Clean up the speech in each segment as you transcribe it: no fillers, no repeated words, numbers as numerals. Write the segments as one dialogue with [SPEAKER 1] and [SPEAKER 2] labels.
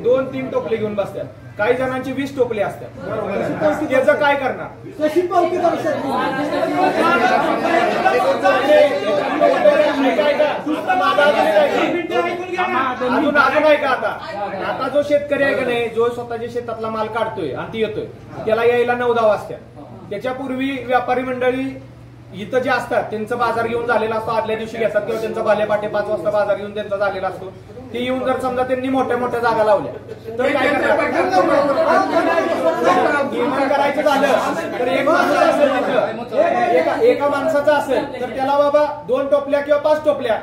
[SPEAKER 1] 2-3 टोपले घेऊन बसतात, काही जणांची 20 टोपले असतात, त्याचं काय करणार? अजून आहे का? आता जो शेतकरी आहे का नाही, जो स्वतःच्या शेतातला माल काढतोय आणि ती येतोय, त्याला यायला 9-10 वाजतात. त्याच्यापूर्वी व्यापारी मंडळी इथं जे असतात त्यांचा बाजार घेऊन झालेला असतो, आदल्या दिवशी घेतात किंवा त्यांचा भालेपाटे 5 वाजता बाजार घेऊन त्यांचा झालेला असतो. ते येऊन जर समजा त्यांनी मोठ्या मोठ्या जागा लावल्या तर काय करणार? करायचं झालं तर एक माणसाचं असेल तिथं, एका माणसाचा असेल तर त्याला बाबा 2 टोपल्या किंवा 5 टोपल्या.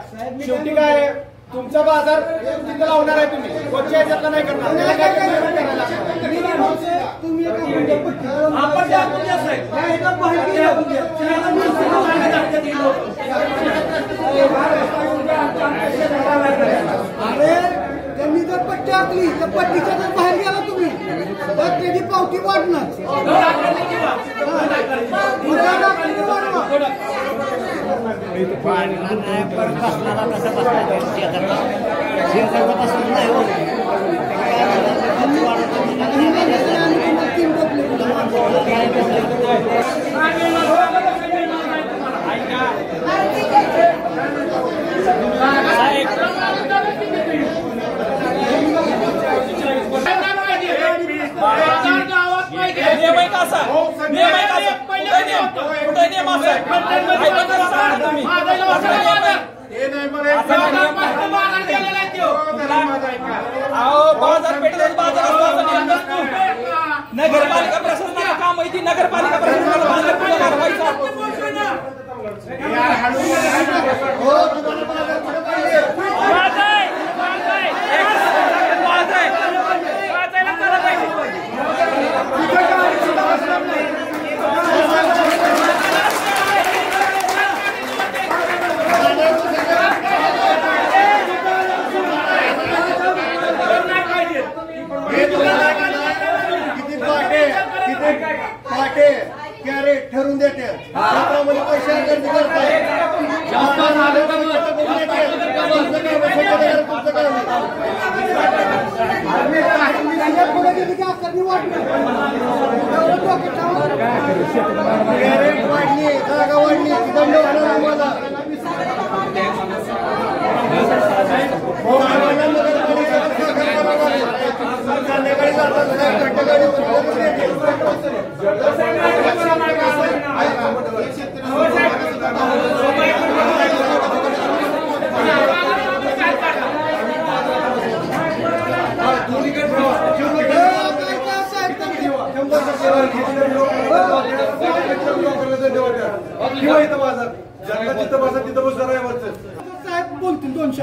[SPEAKER 1] शेवटी काय तुमचा बाजार तिथं लावणार आहे, तुम्ही कोणत्या ह्याच्यातला नाही करणार. त्याला काय करायला
[SPEAKER 2] अरे त्यांनी जर पट्टी आखली तर पट्टीच्या जर बाहेर गेला तुम्ही तर त्याची पावती वाढणार.
[SPEAKER 3] नगरपालिका प्रशासनाला काम आहे, ती नगरपालिका प्रशासनाला
[SPEAKER 2] कॅरेट ठरवून देते, त्याप्रमाणे पैसे गर्दी करताय. कॅरेट वाढली, जागा वाढली, दंड होणार आम्हाला. संध्याकाळी
[SPEAKER 4] बाजार जिथं बसणार आहे वरचं
[SPEAKER 2] साहेब बोलतील 200